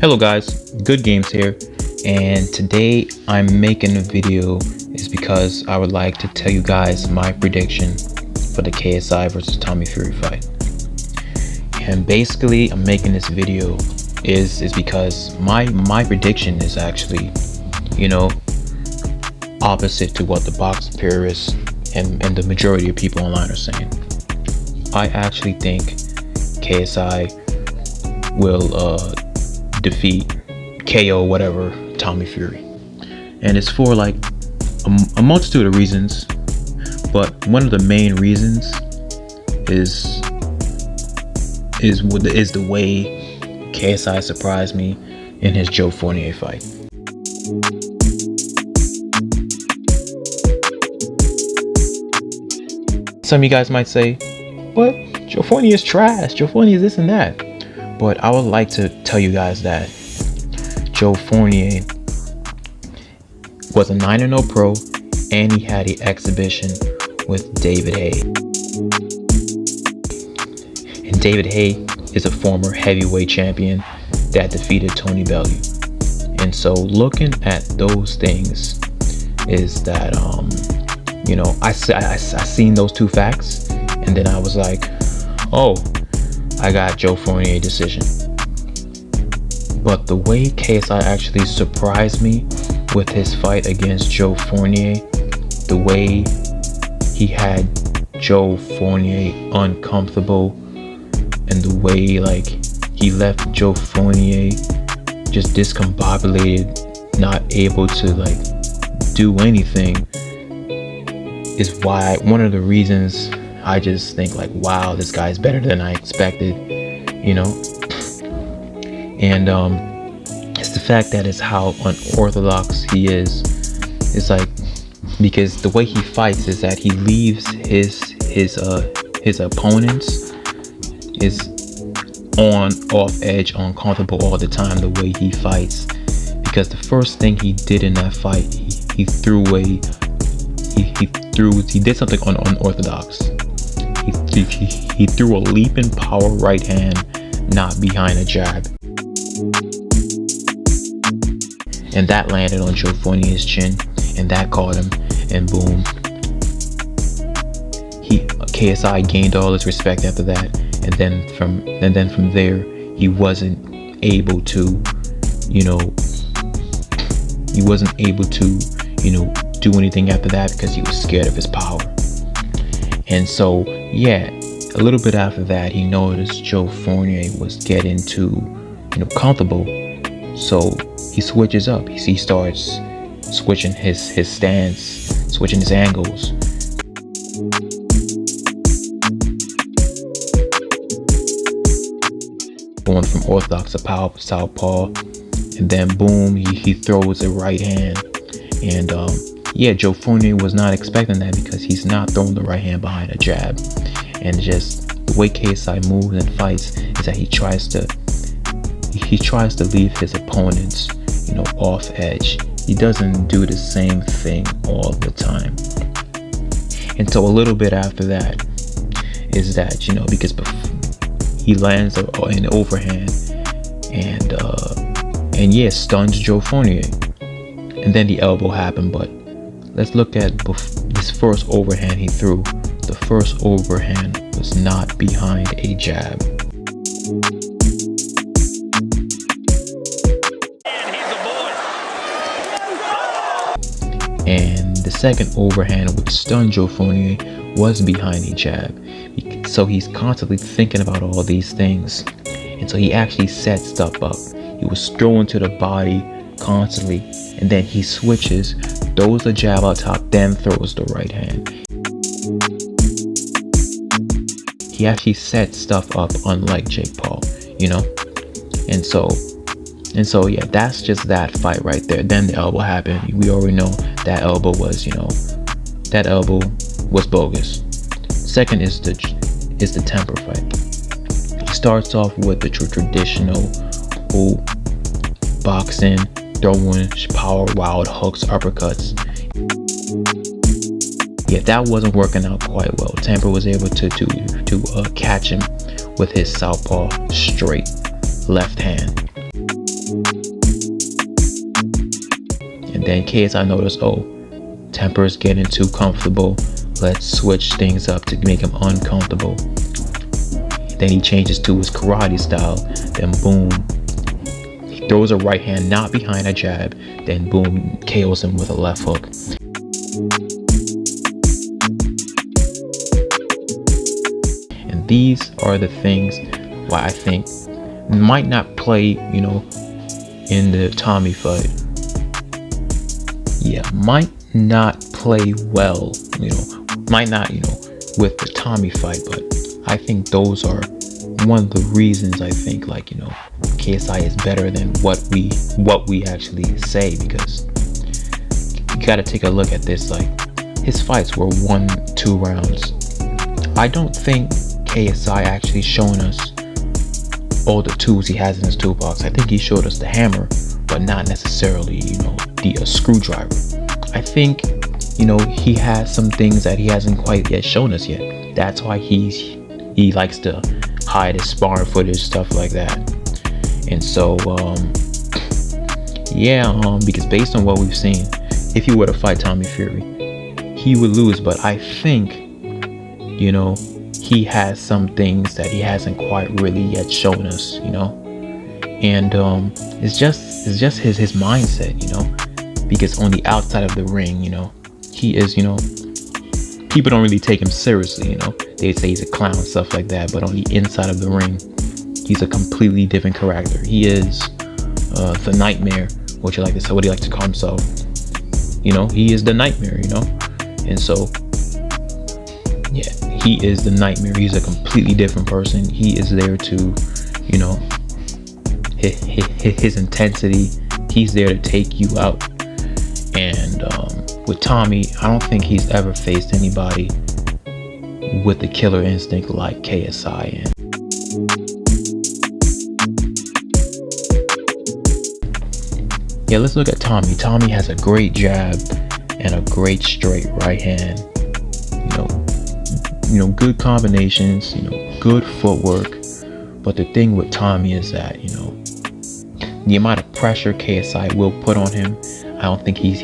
Hello guys, Good Games here, and today I'm making a video is because I would like to tell you guys my prediction for the KSI versus Tommyfury fight. And basically I'm making this video is because my prediction is actually, opposite to what the boxing purists and the majority of people online are saying. I actually think KSI will defeat, KO, whatever, Tommyfury, and it's for like a multitude of reasons, but one of the main reasons is the way KSI surprised me in his Joe Fournier fight. Some of you guys might say, but Joe Fournier is trash, Joe Fournier is this and that. But I would like to tell you guys that Joe Fournier was a 9-0 pro, and he had an exhibition with David Haye. And David Haye is a former heavyweight champion that defeated Tony Bellew. And so looking at those things is that, I seen those two facts, and then I was like, oh, I got Joe Fournier decision. But the way KSI actually surprised me with his fight against Joe Fournier, the way he had Joe Fournier uncomfortable, and the way he left Joe Fournier just discombobulated, not able to do anything, is why one of the reasons I just think wow, this guy's better than I expected, and it's the fact that it's how unorthodox he is. It's because the way he fights is that he leaves his opponents is off edge, uncomfortable all the time, the way he fights. Because the first thing he did in that fight, he did something unorthodox. He threw a leaping power right hand, not behind a jab, and that landed on Joe Fournier's chin, and that caught him, and boom, KSI gained all his respect after that. And then from there, he wasn't able to do anything after that, because he was scared of his power. And so yeah, a little bit after that, he noticed Joe Fournier was getting too comfortable, so he switches up. He starts switching his stance, switching his angles, going from orthodox to southpaw, and then boom, he throws a right hand. And Joe Fournier was not expecting that, because he's not throwing the right hand behind a jab. And just the way KSI moves and fights is that he tries to leave his opponents off edge. He doesn't do the same thing all the time. And so a little bit after that is that because he lands an overhand and stuns Joe Fournier, and then the elbow happened. But let's look at this first overhand he threw. The first overhand was not behind a jab. And the second overhand, which stunned Joe Fournier, was behind a jab. So he's constantly thinking about all these things, and so he actually set stuff up. He was throwing to the body constantly, and then he switches, throws the jab out top, then throws the right hand. He actually set stuff up, unlike Jake Paul, and so yeah, that's just that fight right there. Then the elbow happened. We already know that elbow was bogus. Second is the temper fight. He starts off with the traditional boxing, throwing power, wild hooks, uppercuts. Yeah, that wasn't working out quite well. Temper was able to catch him with his southpaw straight. left hand. And then KSI noticed, oh, Temper's getting too comfortable. Let's switch things up to make him uncomfortable. Then he changes to his karate style. Then boom, he throws a right hand not behind a jab. Then boom, KOs him with a left hook. And these are the things why I think might not play, in the Tommy fight. Yeah, might not play well, might not, with the Tommy fight, but I think those are one of the reasons I think, KSI is better than what we actually say, because you got to take a look at this. His fights were 1-2 rounds. I don't think KSI actually shown us all the tools he has in his toolbox. I think he showed us the hammer, but not necessarily, the screwdriver. I think, he has some things that he hasn't quite yet shown us yet. That's why he likes to hide his sparring footage, stuff like that. And so, because based on what we've seen, if he were to fight Tommyfury, he would lose. But I think, he has some things that he hasn't quite really yet shown us, and it's just his mindset, because on the outside of the ring, he is, people don't really take him seriously, they say he's a clown, stuff like that, but on the inside of the ring, he's a completely different character. He is the nightmare, what he likes to call himself. He is the nightmare, and so yeah, he is the nightmare. He's a completely different person. He is there to, his intensity, he's there to take you out. And with Tommy, I don't think he's ever faced anybody with the killer instinct like KSI. And yeah, let's look at Tommy. Tommy has a great jab and a great straight right hand. Good combinations, good footwork. But the thing with Tommy is that, the amount of pressure KSI will put on him, I don't think he's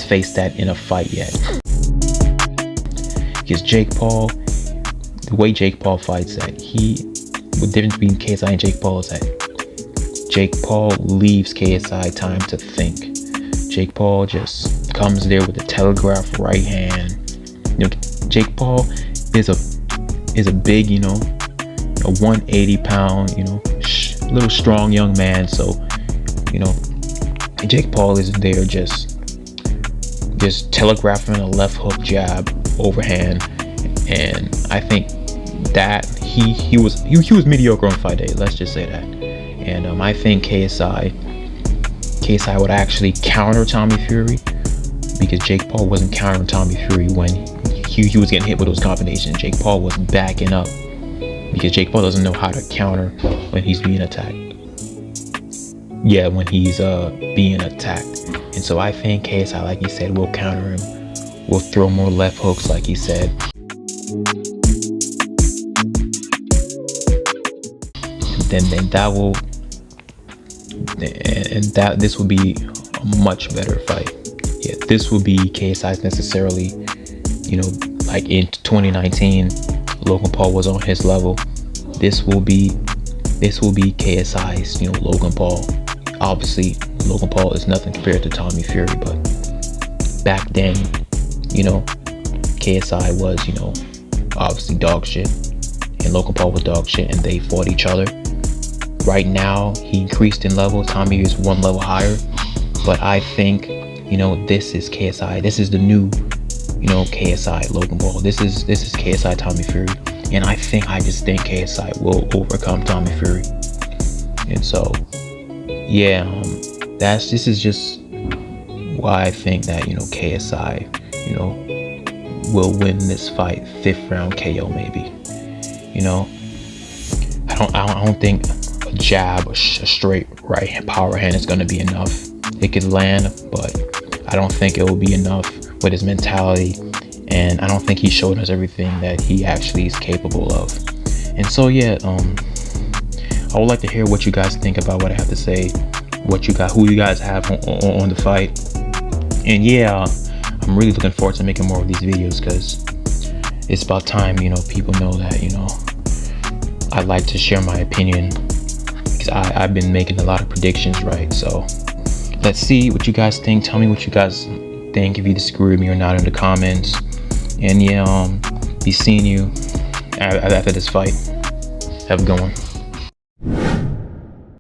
faced that in a fight yet. Because Jake Paul, the way Jake Paul fights, the difference between KSI and Jake Paul is that Jake Paul leaves KSI time to think. Jake Paul just comes there with a telegraph right hand. Jake Paul is a big, a 180-pound, little strong young man. So, Jake Paul isn't there just telegraphing a left hook jab overhand. And I think that he was mediocre on fight day. Let's just say that. And I think KSI would actually counter Tommyfury, because Jake Paul wasn't countering Tommyfury when he was getting hit with those combinations. Jake Paul was backing up, because Jake Paul doesn't know how to counter when he's being attacked. Yeah, when he's being attacked. And so I think KSI, like he said, will counter him. Will throw more left hooks, like he said. Then that will, and that this will be a much better fight. Yeah, this will be KSI's necessarily, like in 2019, Logan Paul was on his level. This will be KSI's, Logan Paul. Obviously, Logan Paul is nothing compared to Tommyfury, but back then, KSI was, obviously dog shit, and Logan Paul was dog shit, and they fought each other. Right now, he increased in level. Tommy is one level higher, but I think, this is KSI. This is the new, KSI Logan Paul. This is KSI Tommyfury, and I just think KSI will overcome Tommyfury. And so, yeah, this is just why I think that KSI, will win this fight, 5th round KO maybe. I don't think a jab, a straight right hand, power hand is going to be enough. It could land, but I don't think it will be enough with his mentality, and I don't think he showed us everything that he actually is capable of. And so yeah, I would like to hear what you guys think about what I have to say, who you guys have on the fight. And yeah, I'm really looking forward to making more of these videos, because it's about time, people know that, I like to share my opinion, because I've been making a lot of predictions, right? So let's see what you guys think. Tell me what you guys think, if you disagree with me or not, in the comments. And yeah, be seeing you after this fight. Have a good one.